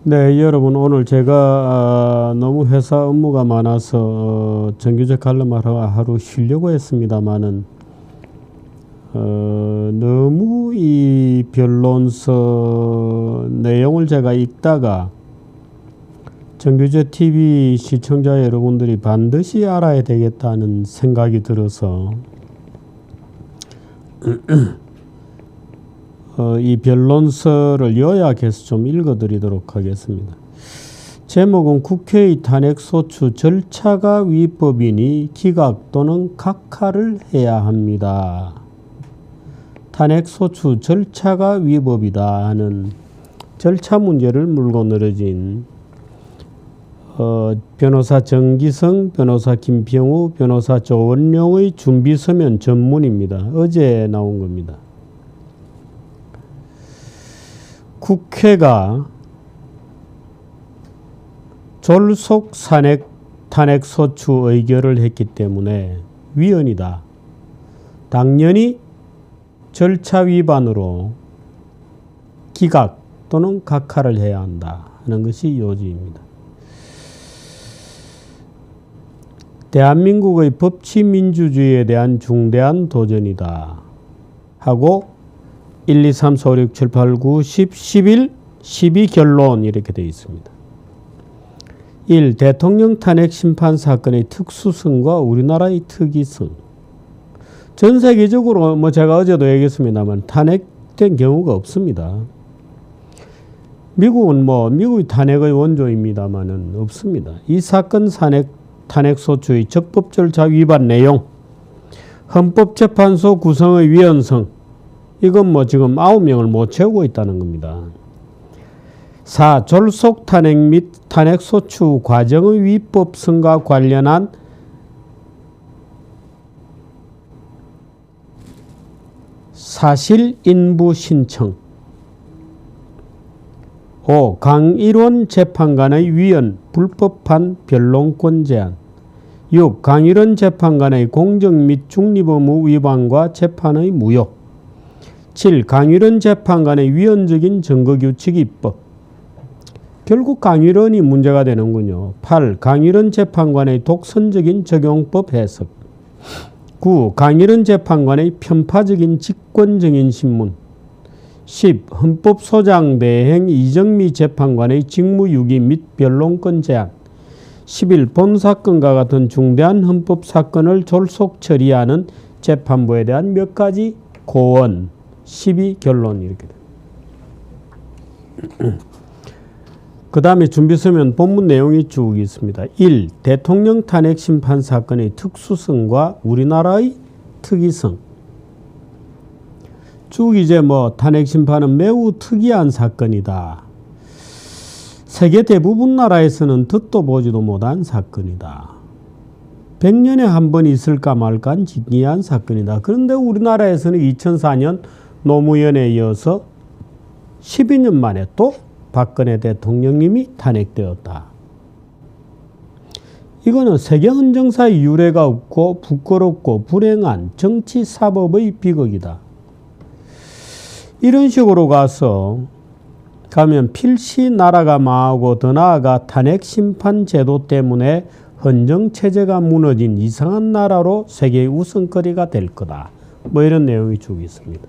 네, 여러분 오늘 제가 너무 회사 업무가 많아서 정규직 관람하러 하루 쉬려고 했습니다마는 너무 이 변론서 내용을 제가 읽다가 정규직 TV 시청자 여러분들이 반드시 알아야 되겠다는 생각이 들어서 이 변론서를 요약해서 좀 읽어드리도록 하겠습니다. 제목은 국회의 탄핵소추 절차가 위법이니 기각 또는 각하를 해야 합니다. 탄핵소추 절차가 위법이다 하는 절차 문제를 물고 늘어진 변호사 정기성, 변호사 김평우, 변호사 조원룡의 준비서면 전문입니다. 어제 나온 겁니다. 국회가 졸속 탄핵소추 의결을 했기 때문에 위헌이다. 당연히 절차 위반으로 기각 또는 각하를 해야 한다 하는 것이 요지입니다. 대한민국의 법치민주주의에 대한 중대한 도전이다 하고 1, 2, 3, 4, 5, 6, 7, 8, 9, 10, 11, 12 결론 이렇게 되어 있습니다. 1. 대통령 탄핵 심판 사건의 특수성과 우리나라의 특이성. 전 세계적으로 제가 어제도 얘기했습니다만 탄핵된 경우가 없습니다. 미국은 미국의 탄핵의 원조입니다만은 없습니다. 이 사건 탄핵소추의 적법 절차 위반 내용, 헌법재판소 구성의 위헌성, 이건 지금 9명을 못 채우고 있다는 겁니다. 4. 졸속 탄핵 및 탄핵소추 과정의 위법성과 관련한 사실 인부 신청. 5. 강일원 재판관의 위헌, 불법한 변론권 제한. 6. 강일원 재판관의 공정 및 중립 의무 위반과 재판의 무효. 7. 강일원 재판관의 위헌적인 증거규칙 입법. 결국 강일원이 문제가 되는군요. 8. 강일원 재판관의 독선적인 적용법 해석. 9. 강일원 재판관의 편파적인 직권정인 신문. 10. 헌법소장 대행 이정미 재판관의 직무유기 및 변론권 제한. 11. 본사건과 같은 중대한 헌법사건을 졸속 처리하는 재판부에 대한 몇 가지 고언. 12 결론 이렇게 됩니다. 그 다음에 준비서면 본문 내용이 쭉 있습니다. 1. 대통령 탄핵 심판 사건의 특수성과 우리나라의 특이성. 쭉 이제 탄핵 심판은 매우 특이한 사건이다. 세계 대부분 나라에서는 듣도 보지도 못한 사건이다. 100년에 한 번 있을까 말까한 기이한 사건이다. 그런데 우리나라에서는 2004년 노무현에 이어서 12년 만에 또 박근혜 대통령님이 탄핵되었다. 이거는 세계 헌정사의 유례가 없고 부끄럽고 불행한 정치 사법의 비극이다. 이런 식으로 가면 필시 나라가 망하고 더 나아가 탄핵 심판 제도 때문에 헌정체제가 무너진 이상한 나라로 세계의 우선거리가 될 거다. 이런 내용이 쭉 있습니다.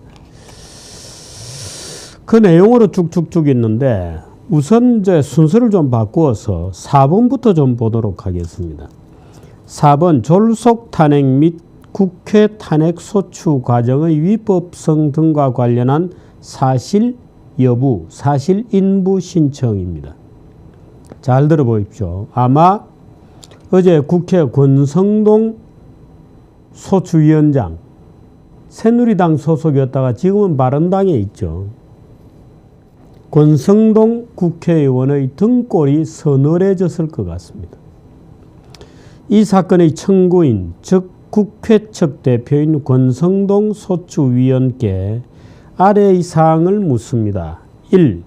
그 내용으로 쭉쭉쭉 있는데 우선 이제 순서를 좀 바꾸어서 4번부터 좀 보도록 하겠습니다. 4번 졸속 탄핵 및 국회 탄핵 소추 과정의 위법성 등과 관련한 사실 여부, 사실 인부 신청입니다. 잘 들어보십시오. 아마 어제 국회 권성동 소추위원장 새누리당 소속이었다가 지금은 바른당에 있죠. 권성동 국회의원의 등골이 서늘해졌을 것 같습니다. 이 사건의 청구인, 즉 국회 측 대표인 권성동 소추위원께 아래의 사항을 묻습니다. 1.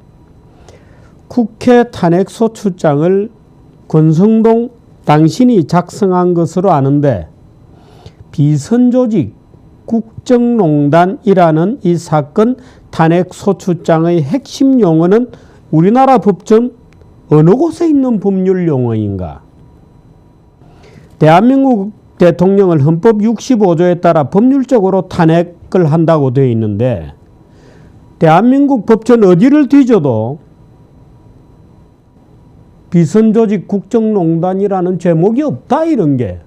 국회 탄핵소추장을 권성동 당신이 작성한 것으로 아는데 비선조직 국정농단이라는 이 사건 탄핵소추장의 핵심 용어는 우리나라 법전 어느 곳에 있는 법률 용어인가? 대한민국 대통령을 헌법 65조에 따라 법률적으로 탄핵을 한다고 되어 있는데 대한민국 법전 어디를 뒤져도 비선조직 국정농단이라는 제목이 없다 이런 게.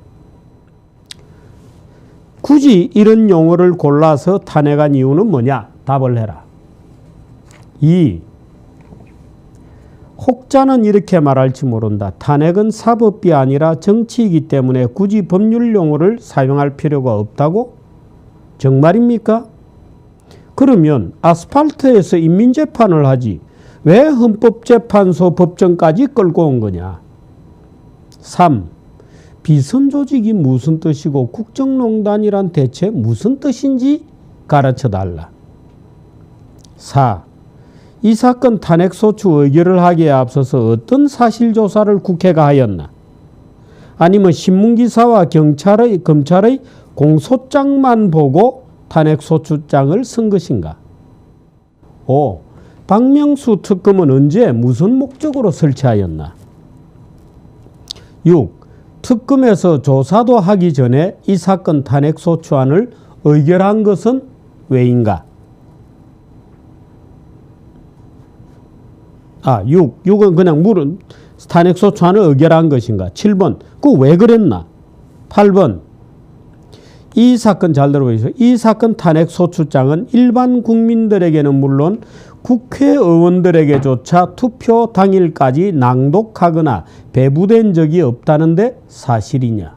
굳이 이런 용어를 골라서 탄핵한 이유는 뭐냐? 답을 해라. 2. 혹자는 이렇게 말할지 모른다. 탄핵은 사법이 아니라 정치이기 때문에 굳이 법률 용어를 사용할 필요가 없다고? 정말입니까? 그러면 아스팔트에서 인민재판을 하지 왜 헌법재판소 법정까지 끌고 온 거냐? 3. 비선조직이 무슨 뜻이고 국정농단이란 대체 무슨 뜻인지 가르쳐달라. 4. 이 사건 탄핵소추 의결을 하기에 앞서서 어떤 사실조사를 국회가 하였나? 아니면 신문기사와 검찰의 공소장만 보고 탄핵소추장을 쓴 것인가? 5. 박명수 특검은 언제 무슨 목적으로 설치하였나? 6. 특검에서 조사도 하기 전에 이 사건 탄핵소추안을 의결한 것은 왜인가? 6은 그냥 물은 탄핵소추안을 의결한 것인가? 7번, 그 왜 그랬나? 8번, 이 사건 잘 들어보세요. 이 사건 탄핵소추장은 일반 국민들에게는 물론 국회의원들에게조차 투표 당일까지 낭독하거나 배부된 적이 없다는데 사실이냐?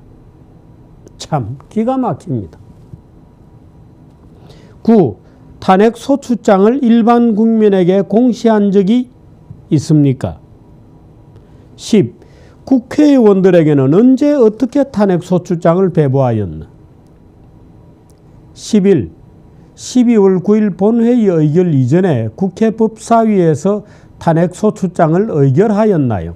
참 기가 막힙니다. 9. 탄핵소추장을 일반 국민에게 공시한 적이 있습니까? 10. 국회의원들에게는 언제 어떻게 탄핵소추장을 배부하였나? 11. 12월 9일 본회의 의결 이전에 국회 법사위에서 탄핵소추장을 의결하였나요?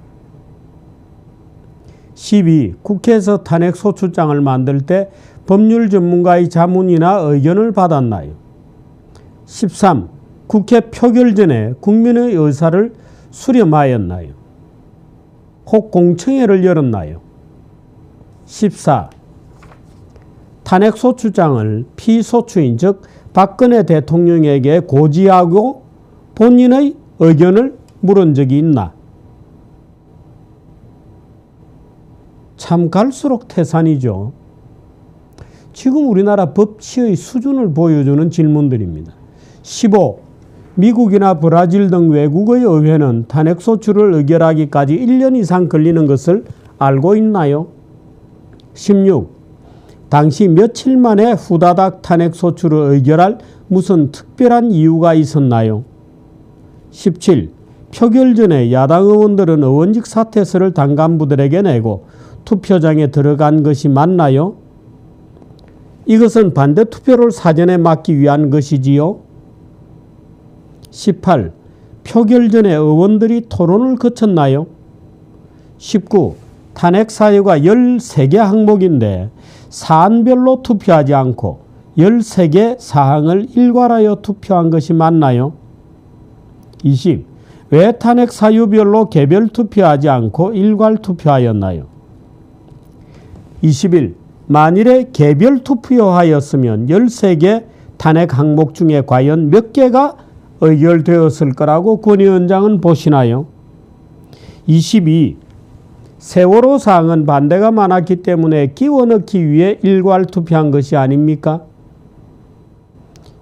12. 국회에서 탄핵소추장을 만들 때 법률 전문가의 자문이나 의견을 받았나요? 13. 국회 표결 전에 국민의 의사를 수렴하였나요? 혹 공청회를 열었나요? 14. 탄핵소추장을 피소추인 즉 박근혜 대통령에게 고지하고 본인의 의견을 물은 적이 있나? 참 갈수록 태산이죠. 지금 우리나라 법치의 수준을 보여주는 질문들입니다. 15. 미국이나 브라질 등 외국의 의회는 탄핵소추를 의결하기까지 1년 이상 걸리는 것을 알고 있나요? 16. 당시 며칠 만에 후다닥 탄핵소추를 의결할 무슨 특별한 이유가 있었나요? 17. 표결 전에 야당 의원들은 의원직 사퇴서를 당 간부들에게 내고 투표장에 들어간 것이 맞나요? 이것은 반대투표를 사전에 막기 위한 것이지요? 18. 표결 전에 의원들이 토론을 거쳤나요? 19. 탄핵 사유가 13개 항목인데 사안별로 투표하지 않고 13개 사항을 일괄하여 투표한 것이 맞나요? 20. 왜 탄핵 사유별로 개별 투표하지 않고 일괄 투표하였나요? 21. 만일에 개별 투표하였으면 13개 탄핵 항목 중에 과연 몇 개가 의결되었을 거라고 권 위원장은 보시나요? 22. 세월호 사항은 반대가 많았기 때문에 끼워넣기 위해 일괄 투표한 것이 아닙니까?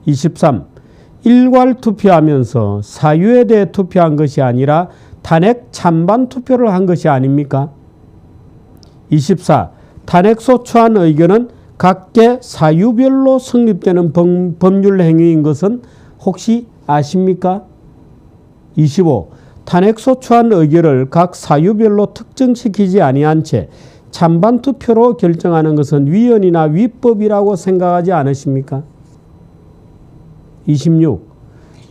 23. 일괄 투표하면서 사유에 대해 투표한 것이 아니라 탄핵 찬반 투표를 한 것이 아닙니까? 24. 탄핵소추안 의견은 각계 사유별로 성립되는 법률 행위인 것은 혹시 아십니까? 25. 탄핵소추안 의결을 각 사유별로 특정시키지 아니한 채 찬반 투표로 결정하는 것은 위헌이나 위법이라고 생각하지 않으십니까? 26.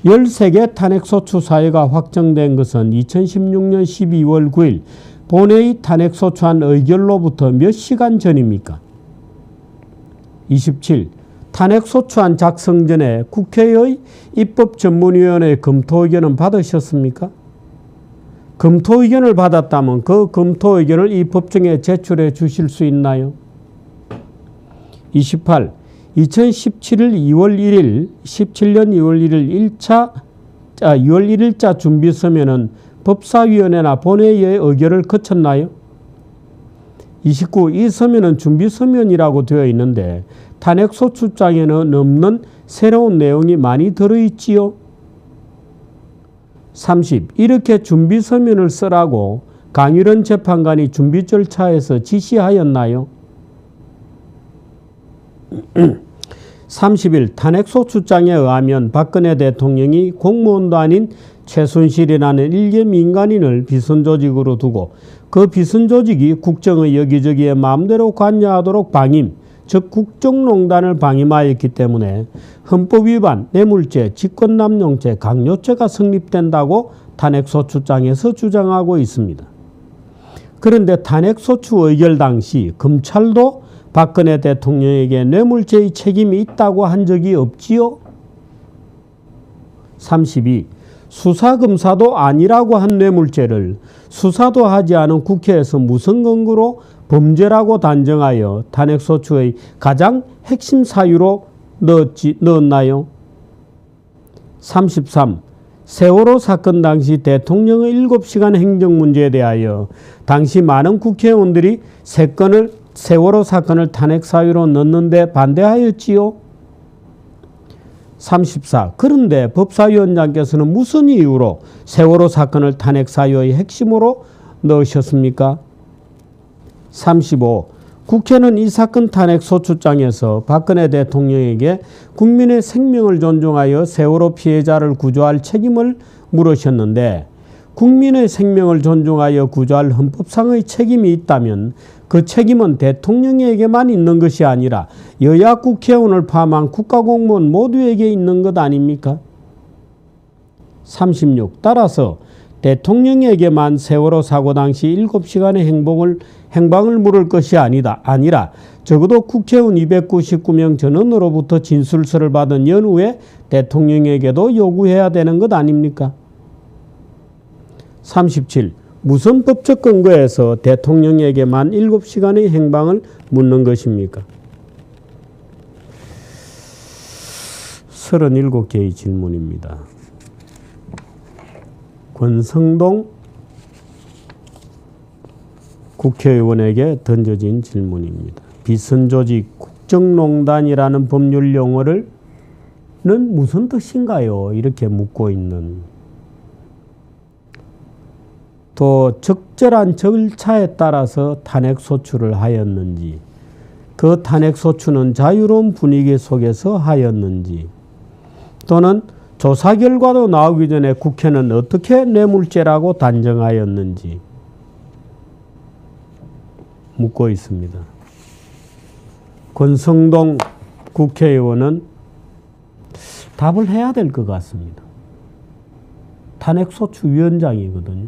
13개 탄핵소추 사유가 확정된 것은 2016년 12월 9일 본회의 탄핵소추안 의결로부터 몇 시간 전입니까? 27. 탄핵소추안 작성 전에 국회의 입법전문위원회 검토 의견은 받으셨습니까? 검토 의견을 받았다면 그 검토 의견을 이 법정에 제출해 주실 수 있나요? 28. 2017년 2월 1일 2월 1일자 준비 서면은 법사위원회나 본회의의 의결을 거쳤나요? 29. 이 서면은 준비 서면이라고 되어 있는데 탄핵소추장에는 없는 새로운 내용이 많이 들어있지요? 30. 이렇게 준비 서면을 쓰라고 강일원 재판관이 준비 절차에서 지시하였나요? 30일 탄핵소추장에 의하면 박근혜 대통령이 공무원도 아닌 최순실이라는 일개 민간인을 비선조직으로 두고 그 비선조직이 국정의 여기저기에 마음대로 관여하도록 방임, 즉 국정농단을 방임하였기 때문에 헌법위반, 뇌물죄, 직권남용죄, 강요죄가 성립된다고 탄핵소추장에서 주장하고 있습니다. 그런데 탄핵소추 의결 당시 검찰도 박근혜 대통령에게 뇌물죄의 책임이 있다고 한 적이 없지요? 32. 수사검사도 아니라고 한 뇌물죄를 수사도 하지 않은 국회에서 무슨 근거로 범죄라고 단정하여 탄핵소추의 가장 핵심 사유로 넣었나요? 33. 세월호 사건 당시 대통령의 7시간 행정 문제에 대하여 당시 많은 국회의원들이 세월호 사건을 탄핵 사유로 넣는데 반대하였지요? 34. 그런데 법사위원장께서는 무슨 이유로 세월호 사건을 탄핵 사유의 핵심으로 넣으셨습니까? 35. 국회는 이 사건 탄핵 소추장에서 박근혜 대통령에게 국민의 생명을 존중하여 세월호 피해자를 구조할 책임을 물으셨는데 국민의 생명을 존중하여 구조할 헌법상의 책임이 있다면 그 책임은 대통령에게만 있는 것이 아니라 여야 국회의원을 포함한 국가공무원 모두에게 있는 것 아닙니까? 36. 따라서 대통령에게만 세월호 사고 당시 7시간의 행방을 물을 것이 아니라 적어도 국회의원 299명 전원으로부터 진술서를 받은 연후에 대통령에게도 요구해야 되는 것 아닙니까? 37. 무슨 법적 근거에서 대통령에게만 7시간의 행방을 묻는 것입니까? 37개의 질문입니다. 권성동 국회의원에게 던져진 질문입니다. 비선조직 국정농단이라는 법률 용어는 무슨 뜻인가요? 이렇게 묻고 있는. 또 적절한 절차에 따라서 탄핵소추를 하였는지, 그 탄핵소추는 자유로운 분위기 속에서 하였는지, 또는 조사 결과도 나오기 전에 국회는 어떻게 뇌물죄라고 단정하였는지 묻고 있습니다. 권성동 국회의원은 답을 해야 될 것 같습니다. 탄핵소추위원장이거든요.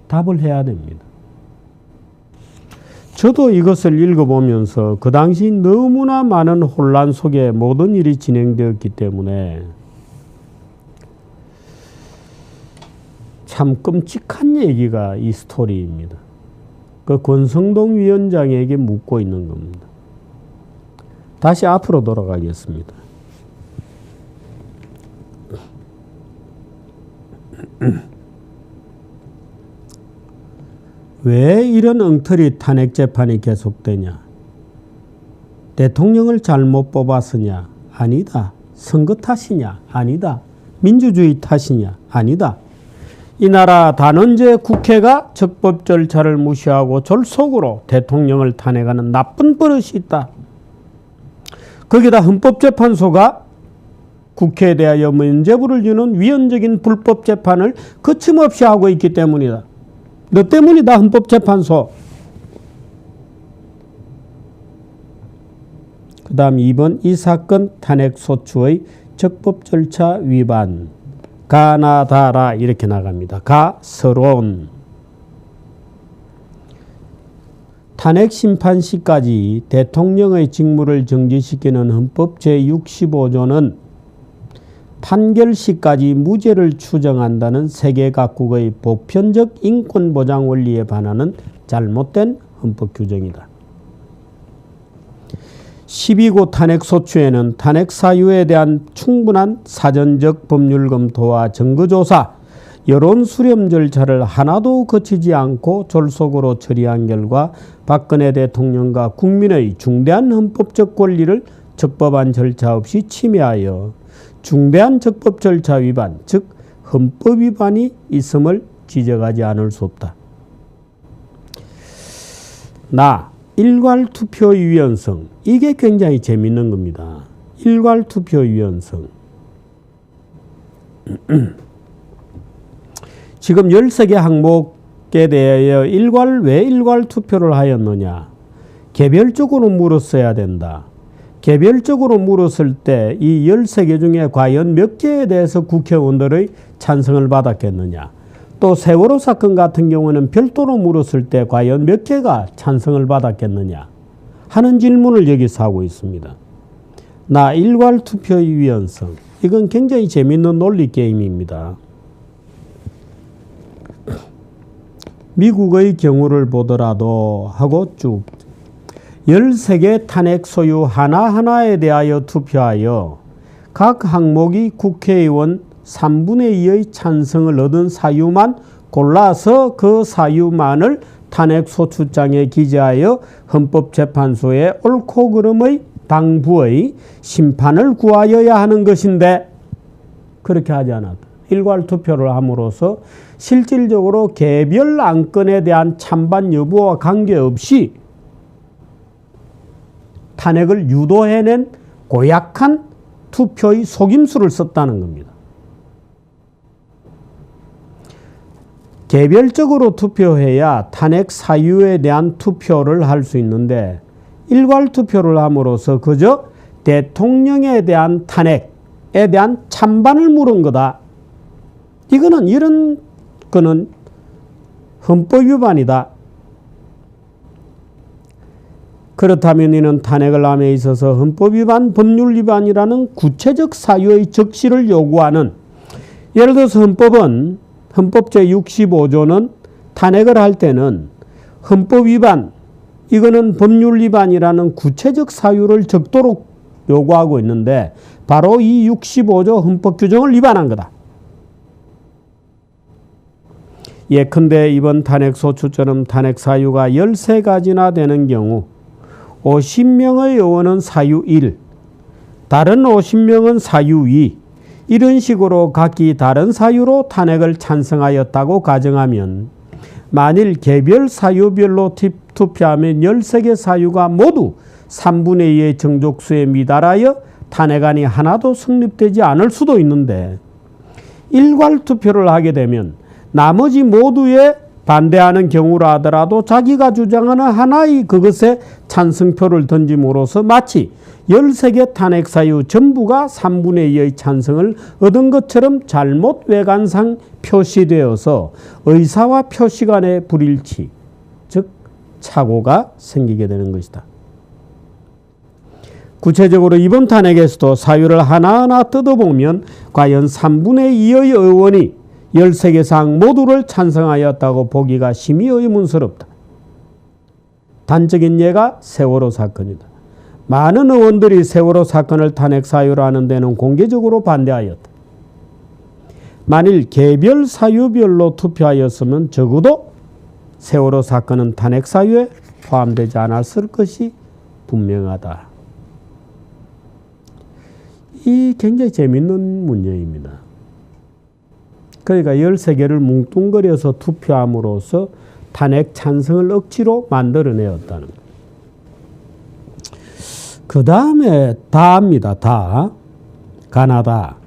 답을 해야 됩니다. 저도 이것을 읽어보면서 그 당시 너무나 많은 혼란 속에 모든 일이 진행되었기 때문에 참 끔찍한 얘기가 이 스토리입니다. 그 권성동 위원장에게 묻고 있는 겁니다. 다시 앞으로 돌아가겠습니다. 왜 이런 엉터리 탄핵 재판이 계속되냐? 대통령을 잘못 뽑았으냐? 아니다. 선거 탓이냐? 아니다. 민주주의 탓이냐? 아니다. 이 나라 단언제 국회가 적법 절차를 무시하고 졸속으로 대통령을 탄핵하는 나쁜 버릇이 있다. 거기다 헌법재판소가 국회에 대하여 면죄부를 주는 위헌적인 불법 재판을 거침없이 하고 있기 때문이다. 너 때문이다, 헌법재판소. 그 다음 2번, 이 사건 탄핵소추의 적법 절차 위반. 가나다라 이렇게 나갑니다. 가서론. 탄핵 심판 시까지 대통령의 직무를 정지시키는 헌법 제65조는 판결 시까지 무죄를 추정한다는 세계 각국의 보편적 인권 보장 원리에 반하는 잘못된 헌법 규정이다. 12구 탄핵소추에는 탄핵 사유에 대한 충분한 사전적 법률 검토와 증거조사, 여론 수렴 절차를 하나도 거치지 않고 졸속으로 처리한 결과 박근혜 대통령과 국민의 중대한 헌법적 권리를 적법한 절차 없이 침해하여 중대한 적법 절차 위반, 즉 헌법 위반이 있음을 지적하지 않을 수 없다. 일괄 투표 유연성. 이게 굉장히 재밌는 겁니다. 일괄 투표 유연성. 지금 13개 항목에 대하여 왜 일괄 투표를 하였느냐. 개별적으로 물었어야 된다. 개별적으로 물었을 때 이 13개 중에 과연 몇 개에 대해서 국회의원들의 찬성을 받았겠느냐. 또 세월호 사건 같은 경우는 별도로 물었을 때 과연 몇 개가 찬성을 받았겠느냐 하는 질문을 여기서 하고 있습니다. 일괄 투표의 유연성. 이건 굉장히 재미있는 논리 게임입니다. 미국의 경우를 보더라도 하고 쭉 13개 탄핵 소유 하나하나에 대하여 투표하여 각 항목이 국회의원 3분의 2의 찬성을 얻은 사유만 골라서 그 사유만을 탄핵 소추장에 기재하여 헌법재판소에 옳고 그름의 당부의 심판을 구하여야 하는 것인데 그렇게 하지 않았다. 일괄 투표를 함으로써 실질적으로 개별 안건에 대한 찬반 여부와 관계없이 탄핵을 유도해낸 고약한 투표의 속임수를 썼다는 겁니다. 개별적으로 투표해야 탄핵 사유에 대한 투표를 할 수 있는데 일괄 투표를 함으로써 그저 대통령에 대한 탄핵에 대한 찬반을 물은 거다. 이런 거는 헌법 위반이다. 그렇다면 이는 탄핵을 함에 있어서 헌법 위반, 법률 위반이라는 구체적 사유의 적시를 요구하는, 예를 들어서 헌법 제65조는 탄핵을 할 때는 헌법 위반, 이거는 법률 위반이라는 구체적 사유를 적도록 요구하고 있는데 바로 이 65조 헌법 규정을 위반한 거다. 예컨대 이번 탄핵소추처럼 탄핵 사유가 13가지나 되는 경우 50명의 의원은 사유 1, 다른 50명은 사유 2, 이런 식으로 각기 다른 사유로 탄핵을 찬성하였다고 가정하면 만일 개별 사유별로 투표하면 13개 사유가 모두 3분의 2의 정족수에 미달하여 탄핵안이 하나도 성립되지 않을 수도 있는데 일괄 투표를 하게 되면 나머지 모두에 반대하는 경우라 하더라도 자기가 주장하는 하나의 그것에 찬성표를 던짐으로써 마치 13개 탄핵 사유 전부가 3분의 2의 찬성을 얻은 것처럼 잘못 외관상 표시되어서 의사와 표시 간의 불일치, 즉 착오가 생기게 되는 것이다. 구체적으로 이번 탄핵에서도 사유를 하나하나 뜯어보면 과연 3분의 2의 의원이 13개 사항 모두를 찬성하였다고 보기가 심히 의문스럽다. 단적인 예가 세월호 사건이다. 많은 의원들이 세월호 사건을 탄핵 사유로 하는 데는 공개적으로 반대하였다. 만일 개별 사유별로 투표하였으면 적어도 세월호 사건은 탄핵 사유에 포함되지 않았을 것이 분명하다. 이 굉장히 재미있는 문제입니다. 그러니까 13개를 뭉뚱그려서 투표함으로써 탄핵 찬성을 억지로 만들어내었다는 것. 그 다음에 다입니다. 가나다.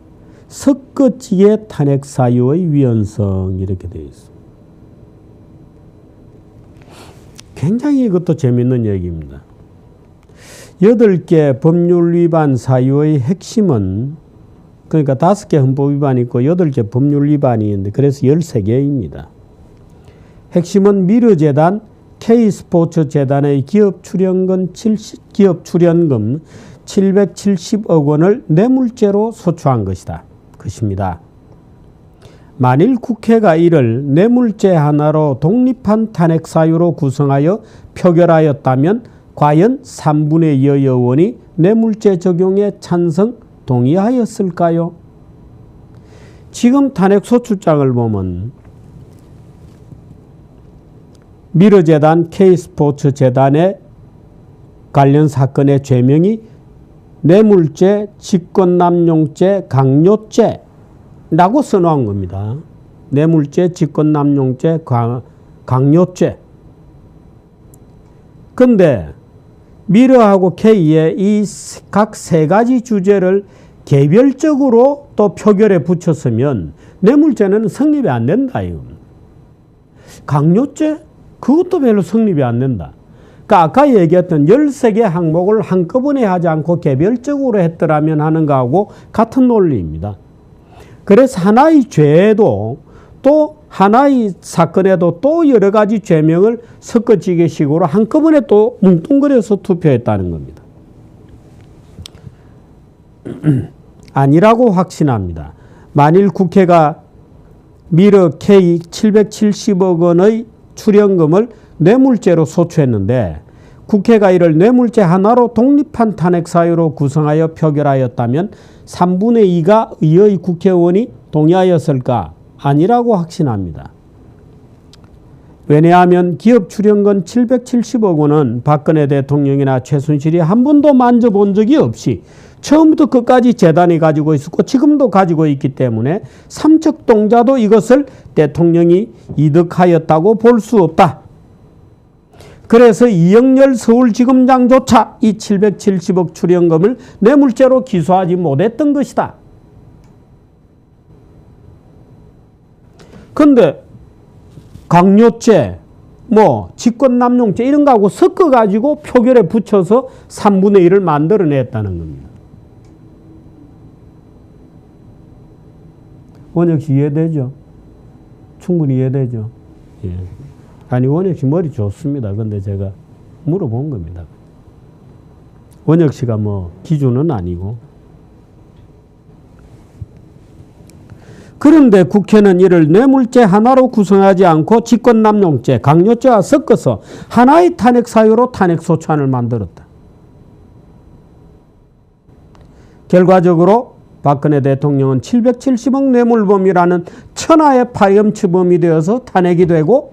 섞어지게 탄핵 사유의 위헌성 이렇게 되어 있습니다. 굉장히 이것도 재미있는 얘기입니다. 8개 법률 위반 사유의 핵심은 그러니까 5개 헌법 위반이 있고 8개 법률 위반이 있는데 그래서 13개입니다. 핵심은 미르재단, K스포츠재단의 기업 출연금 770억 원을 뇌물죄로 소추한 것이다. 것입니다. 만일 국회가 이를 뇌물죄 하나로 독립한 탄핵 사유로 구성하여 표결하였다면 과연 3분의 2의 의원이 뇌물죄 적용에 찬성 동의하였을까요? 지금 탄핵 소추장을 보면 미르재단, K스포츠재단의 관련 사건의 죄명이 뇌물죄, 직권남용죄, 강요죄라고 써놓은 겁니다. 뇌물죄, 직권남용죄, 강요죄. 근데 미르하고 K의 이 각 세 가지 주제를 개별적으로 또 표결에 붙였으면 뇌물죄는 성립이 안 된다 이겁니다. 강요죄? 그것도 별로 성립이 안 된다. 그러니까 아까 얘기했던 13개 항목을 한꺼번에 하지 않고 개별적으로 했더라면 하는 거하고 같은 논리입니다. 그래서 하나의 죄에도 또 하나의 사건에도 또 여러 가지 죄명을 섞어지게식으로 한꺼번에 또 뭉뚱그려서 투표했다는 겁니다. 아니라고 확신합니다. 만일 국회가 미르 K 770억 원의 출연금을 뇌물죄로 소추했는데 국회가 이를 뇌물죄 하나로 독립한 탄핵 사유로 구성하여 표결하였다면 3분의 2가 의의 국회의원이 동의하였을까? 아니라고 확신합니다. 왜냐하면 기업 출연금 770억 원은 박근혜 대통령이나 최순실이 한 번도 만져본 적이 없이 처음부터 끝까지 재단이 가지고 있었고 지금도 가지고 있기 때문에 삼척동자도 이것을 대통령이 이득하였다고 볼 수 없다. 그래서 이영렬 서울지검장조차 이 770억 출연금을 뇌물죄로 기소하지 못했던 것이다. 그런데 강요죄, 직권남용죄 이런 거하고 섞어가지고 표결에 붙여서 3분의 1을 만들어냈다는 겁니다. 원혁 씨 이해되죠? 충분히 이해되죠? 예. 아니 원혁 씨 머리 좋습니다. 근데 제가 물어본 겁니다. 원혁 씨가 기준은 아니고. 그런데 국회는 이를 뇌물죄 하나로 구성하지 않고 직권남용죄, 강요죄와 섞어서 하나의 탄핵 사유로 탄핵 소추안을 만들었다. 결과적으로 박근혜 대통령은 770억 뇌물범이라는 천하의 파렴치범이 되어서 탄핵이 되고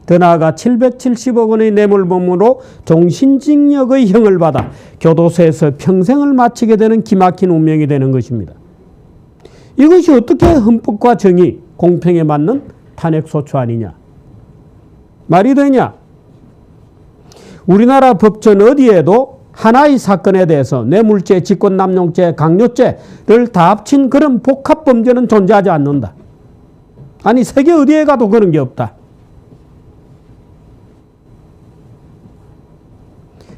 더 나아가 770억 원의 뇌물범으로 종신징역의 형을 받아 교도소에서 평생을 마치게 되는 기막힌 운명이 되는 것입니다. 이것이 어떻게 헌법과 정의, 공평에 맞는 탄핵소추안이냐? 말이 되냐? 우리나라 법전 어디에도 하나의 사건에 대해서 뇌물죄, 직권남용죄, 강요죄를 다 합친 그런 복합범죄는 존재하지 않는다. 아니 세계 어디에 가도 그런 게 없다.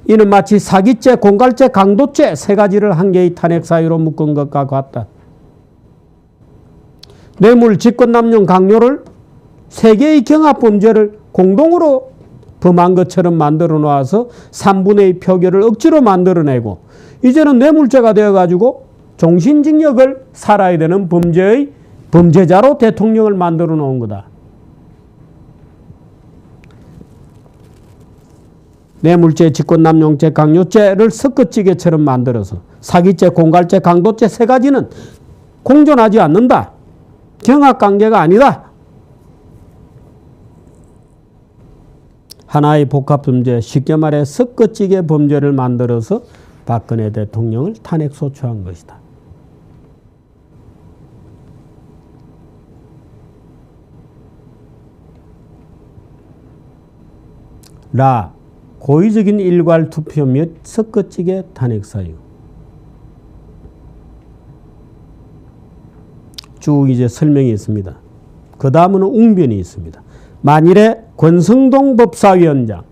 이는 마치 사기죄, 공갈죄, 강도죄 세 가지를 한 개의 탄핵 사유로 묶은 것과 같다. 뇌물, 직권남용, 강요를 세 개의 경합범죄를 공동으로 범한 것처럼 만들어 놓아서 3분의 2 표결을 억지로 만들어내고 이제는 뇌물죄가 되어가지고 종신징역을 살아야 되는 범죄자로 대통령을 만들어 놓은 거다. 뇌물죄, 직권남용죄, 강요죄를 섞어찌개처럼 만들어서 사기죄, 공갈죄, 강도죄 세 가지는 공존하지 않는다. 경합관계가 아니다. 하나의 복합범죄, 쉽게 말해 섞어찌개 범죄를 만들어서 박근혜 대통령을 탄핵소추한 것이다. 고의적인 일괄 투표 및 섞어찌개 탄핵 사유. 쭉 이제 설명이 있습니다. 그 다음은 웅변이 있습니다. 만일에 권성동 법사위원장,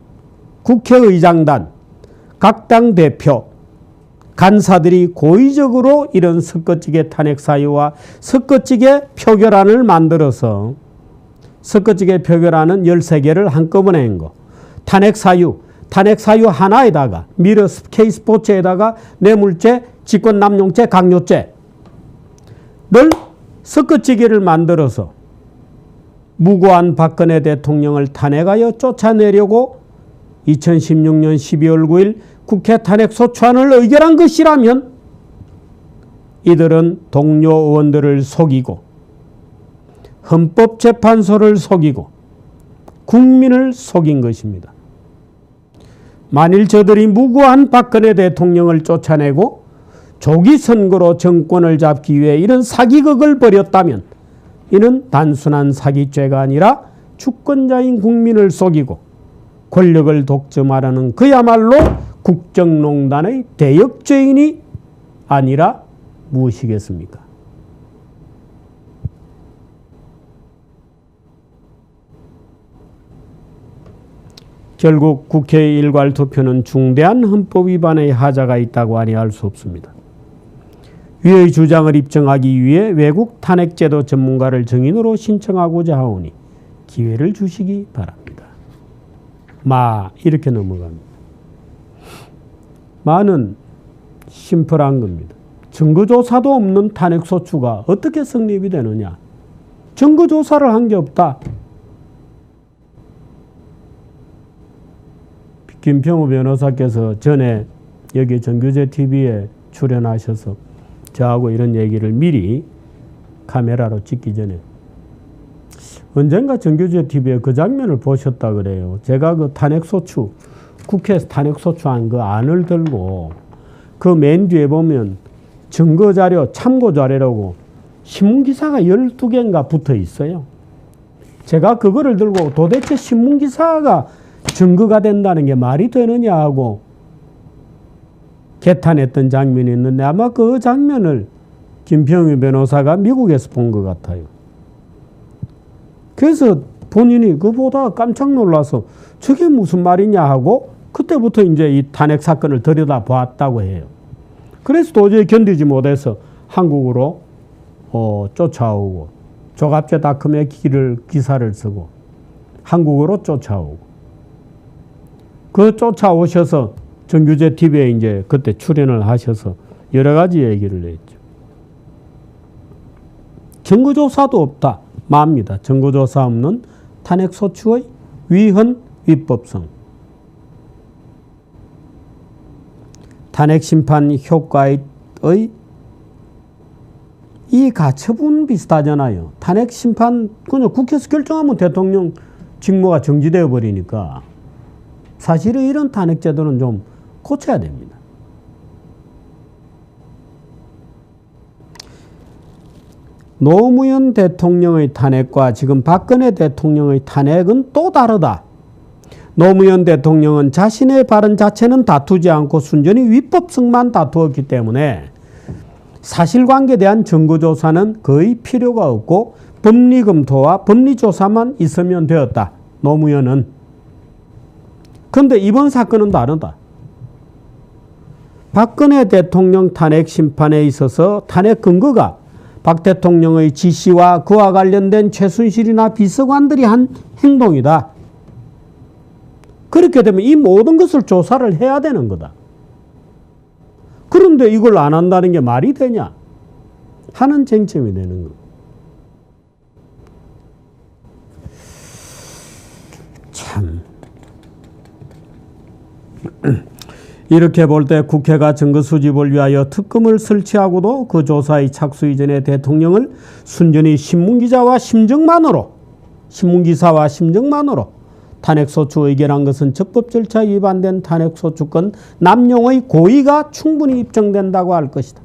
국회의장단, 각 당 대표, 간사들이 고의적으로 이런 섞어찌개 탄핵 사유와 섞어찌개 표결안을 만들어서 섞어찌개 표결안은 13개를 한꺼번에 한 거. 탄핵 사유 하나에다가 미르 K스포츠에다가 뇌물죄, 직권남용죄, 강요죄 섞어찌개를 만들어서 무고한 박근혜 대통령을 탄핵하여 쫓아내려고 2016년 12월 9일 국회 탄핵소추안을 의결한 것이라면 이들은 동료 의원들을 속이고 헌법재판소를 속이고 국민을 속인 것입니다. 만일 저들이 무고한 박근혜 대통령을 쫓아내고 조기 선거로 정권을 잡기 위해 이런 사기극을 벌였다면 이는 단순한 사기죄가 아니라 주권자인 국민을 속이고 권력을 독점하라는 그야말로 국정농단의 대역죄인이 아니라 무엇이겠습니까? 결국 국회의 일괄 투표는 중대한 헌법 위반의 하자가 있다고 하니 알 수 없습니다. 위의 주장을 입증하기 위해 외국 탄핵제도 전문가를 증인으로 신청하고자 하오니 기회를 주시기 바랍니다. 이렇게 넘어갑니다. 마는 심플한 겁니다. 증거조사도 없는 탄핵소추가 어떻게 성립이 되느냐? 증거조사를 한 게 없다. 김평우 변호사께서 전에 여기 정규제 TV에 출연하셔서 저하고 이런 얘기를 미리 카메라로 찍기 전에 언젠가 정규제 TV에 그 장면을 보셨다 그래요. 제가 그 탄핵소추, 국회에서 탄핵소추안 그 안을 들고 그 맨 뒤에 보면 증거자료, 참고자료라고 신문기사가 12개인가 붙어 있어요. 제가 그거를 들고 도대체 신문기사가 증거가 된다는 게 말이 되느냐 하고 개탄했던 장면이 있는데 아마 그 장면을 김평우 변호사가 미국에서 본 것 같아요. 그래서 본인이 그거 보다가 깜짝 놀라서 저게 무슨 말이냐 하고 그때부터 이제 이 탄핵 사건을 들여다 보았다고 해요. 그래서 도저히 견디지 못해서 한국으로 쫓아오고 조갑제닷컴에 기사를 쓰고 한국으로 쫓아오고 그 쫓아오셔서 정규제 TV에 이제 그때 출연을 하셔서 여러 가지 얘기를 했죠. 증거조사도 없다. 맙니다. 증거조사 없는 탄핵소추의 위헌, 위법성. 탄핵심판 효과의 이 가처분 비슷하잖아요. 탄핵심판 그냥 국회에서 결정하면 대통령 직무가 정지되어 버리니까 사실은 이런 탄핵제도는 좀 고쳐야 됩니다. 노무현 대통령의 탄핵과 지금 박근혜 대통령의 탄핵은 또 다르다. 노무현 대통령은 자신의 발언 자체는 다투지 않고 순전히 위법성만 다투었기 때문에 사실관계에 대한 증거조사는 거의 필요가 없고 법리검토와 법리조사만 있으면 되었다. 노무현은. 그런데 이번 사건은 다르다. 박근혜 대통령 탄핵 심판에 있어서 탄핵 근거가 박 대통령의 지시와 그와 관련된 최순실이나 비서관들이 한 행동이다. 그렇게 되면 이 모든 것을 조사를 해야 되는 거다. 그런데 이걸 안 한다는 게 말이 되냐 하는 쟁점이 되는 거. 참 이렇게 볼 때 국회가 증거 수집을 위하여 특검을 설치하고도 그 조사에 착수 이전에 대통령을 순전히 신문기사와 심정만으로 탄핵소추 의결한 것은 적법 절차 위반된 탄핵소추권 남용의 고의가 충분히 입증된다고 할 것이다.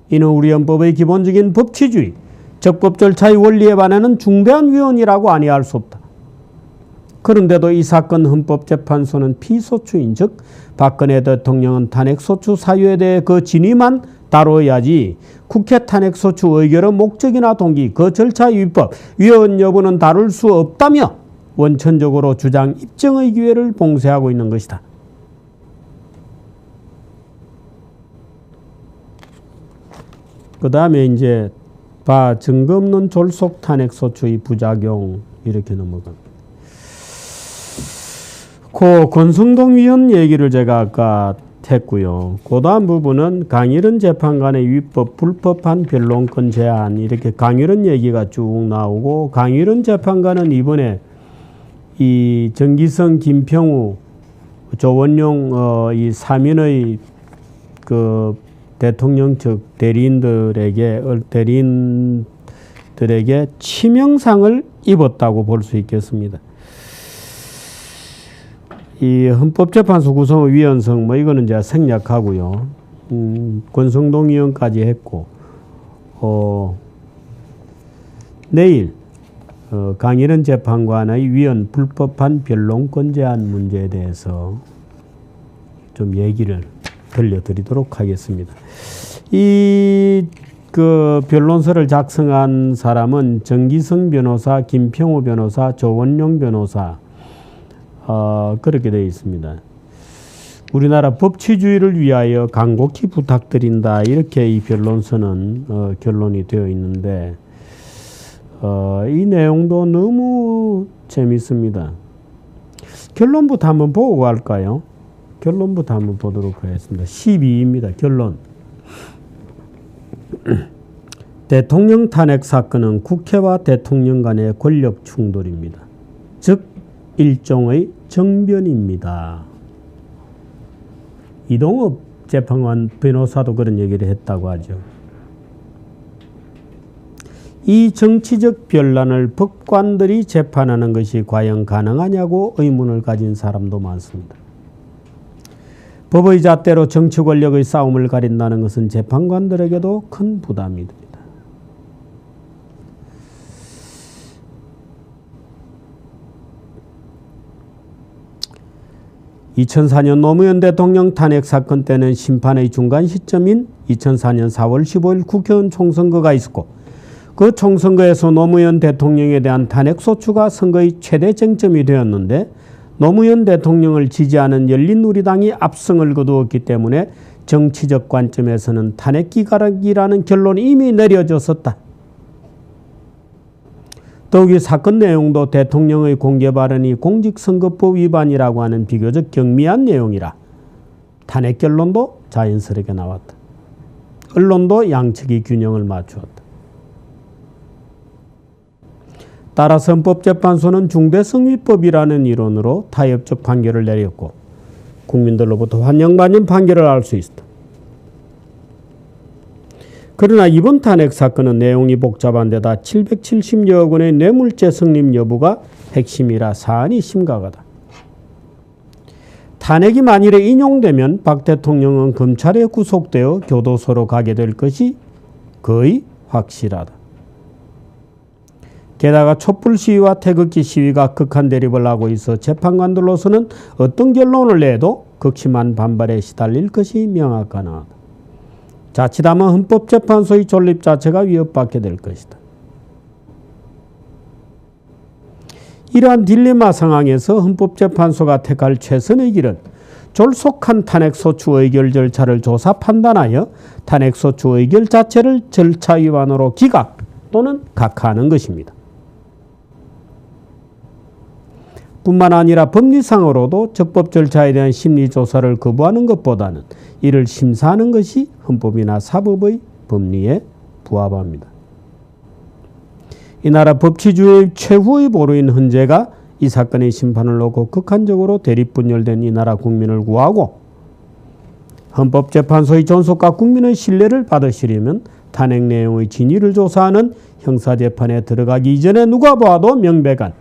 이는 우리 헌법의 기본적인 법치주의, 적법 절차의 원리에 반하는 중대한 위헌이라고 아니할 수 없다. 그런데도 이 사건 헌법재판소는 피소추인 즉 박근혜 대통령은 탄핵소추 사유에 대해 그 진위만 다뤄야지 국회 탄핵소추 의결의 목적이나 동기, 그 절차 위법, 위헌 여부는 다룰 수 없다며 원천적으로 주장 입증의 기회를 봉쇄하고 있는 것이다. 그 다음에 이제 증거 없는 졸속 탄핵소추의 부작용 이렇게 넘어갑니다. 그 권성동 위원 얘기를 제가 아까 했고요. 그 다음 부분은 강일은 재판관의 위법, 불법한 변론권 제한 이렇게 강일은 얘기가 쭉 나오고 강일은 재판관은 이번에 이 정기성, 김평우, 조원용 이 3인의 그 대통령 측 대리인들에게 치명상을 입었다고 볼 수 있겠습니다. 이 헌법재판소 구성의 위헌성 뭐 이거는 제가 생략하고요. 권성동 의원까지 했고 내일 강일은 재판관의 위헌 불법한 변론권 제한 문제에 대해서 좀 얘기를 들려드리도록 하겠습니다. 이 변론서를 작성한 사람은 정기성 변호사, 김평우 변호사, 조원용 변호사 그렇게 되어 있습니다. 우리나라 법치주의를 위하여 간곡히 부탁드린다 이렇게 이 변론서는 결론이 되어 있는데 이 내용도 너무 재밌습니다. 결론부터 한번 보고 갈까요? 결론부터 한번 보도록 하겠습니다. 12입니다. 결론. 대통령 탄핵 사건은 국회와 대통령 간의 권력 충돌입니다. 즉 일종의 정변입니다. 이동업 재판관 변호사도 그런 얘기를 했다고 하죠. 이 정치적 변란을 법관들이 재판하는 것이 과연 가능하냐고 의문을 가진 사람도 많습니다. 법의 잣대로 정치 권력의 싸움을 가린다는 것은 재판관들에게도 큰 부담이 됩니다. 2004년 노무현 대통령 탄핵 사건 때는 심판의 중간 시점인 2004년 4월 15일 국회의원 총선거가 있었고 그 총선거에서 노무현 대통령에 대한 탄핵소추가 선거의 최대 쟁점이 되었는데 노무현 대통령을 지지하는 열린우리당이 압승을 거두었기 때문에 정치적 관점에서는 탄핵 기각이라는 결론이 이미 내려졌었다. 더욱이 사건 내용도 대통령의 공개 발언이 공직선거법 위반이라고 하는 비교적 경미한 내용이라 탄핵 결론도 자연스럽게 나왔다. 언론도 양측이 균형을 맞추었다. 따라서 헌법재판소는 중대성위법이라는 이론으로 타협적 판결을 내렸고 국민들로부터 환영받는 판결을 알 수 있었다. 그러나 이번 탄핵 사건은 내용이 복잡한 데다 770여 원의 뇌물죄 성립 여부가 핵심이라 사안이 심각하다. 탄핵이 만일에 인용되면 박 대통령은 검찰에 구속되어 교도소로 가게 될 것이 거의 확실하다. 게다가 촛불 시위와 태극기 시위가 극한 대립을 하고 있어 재판관들로서는 어떤 결론을 내도 극심한 반발에 시달릴 것이 명확하다. 자칫하면 헌법재판소의 존립 자체가 위협받게 될 것이다. 이러한 딜레마 상황에서 헌법재판소가 택할 최선의 길은 졸속한 탄핵소추 의결 절차를 조사 판단하여 탄핵소추 의결 자체를 절차 위반으로 기각 또는 각하하는 것입니다. 뿐만 아니라 법리상으로도 적법 절차에 대한 심리조사를 거부하는 것보다는 이를 심사하는 것이 헌법이나 사법의 법리에 부합합니다. 이 나라 법치주의의 최후의 보루인 헌재가 이 사건의 심판을 놓고 극한적으로 대립분열된 이 나라 국민을 구하고 헌법재판소의 존속과 국민의 신뢰를 받으시려면 탄핵 내용의 진위를 조사하는 형사재판에 들어가기 이전에 누가 보아도 명백한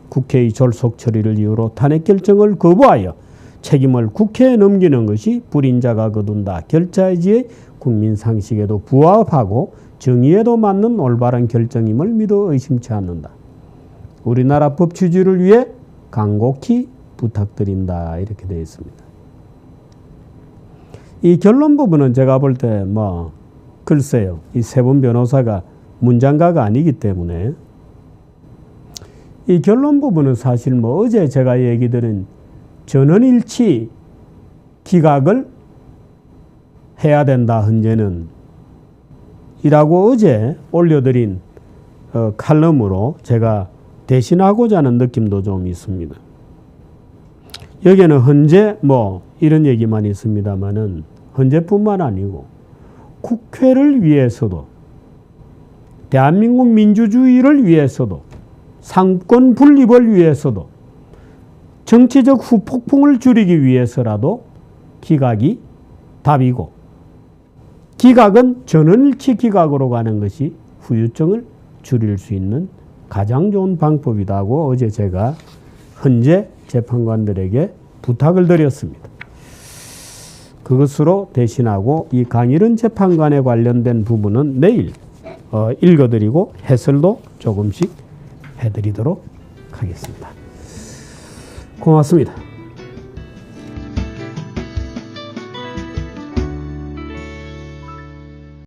국회의 졸속 처리를 이유로 탄핵 결정을 거부하여 책임을 국회에 넘기는 것이 불인자가 거둔다. 결자의지의 국민 상식에도 부합하고 정의에도 맞는 올바른 결정임을 믿어 의심치 않는다. 우리나라 법치주의를 위해 간곡히 부탁드린다. 이렇게 되어 있습니다. 이 결론 부분은 제가 볼 때 글쎄요. 이 세 분 변호사가 문장가가 아니기 때문에 이 결론 부분은 사실 어제 제가 얘기 드린 전원일치 기각을 해야 된다 헌재는 이라고 어제 올려드린 칼럼으로 제가 대신하고자 하는 느낌도 좀 있습니다. 여기에는 헌재 뭐 이런 얘기만 있습니다만은 헌재뿐만 아니고 국회를 위해서도 대한민국 민주주의를 위해서도 상권 분립을 위해서도 정치적 후폭풍을 줄이기 위해서라도 기각이 답이고 기각은 전원일치 기각으로 가는 것이 후유증을 줄일 수 있는 가장 좋은 방법이라고 어제 제가 헌재 재판관들에게 부탁을 드렸습니다. 그것으로 대신하고 이 강일은 재판관에 관련된 부분은 내일 읽어드리고 해설도 조금씩 해드리도록 하겠습니다. 고맙습니다.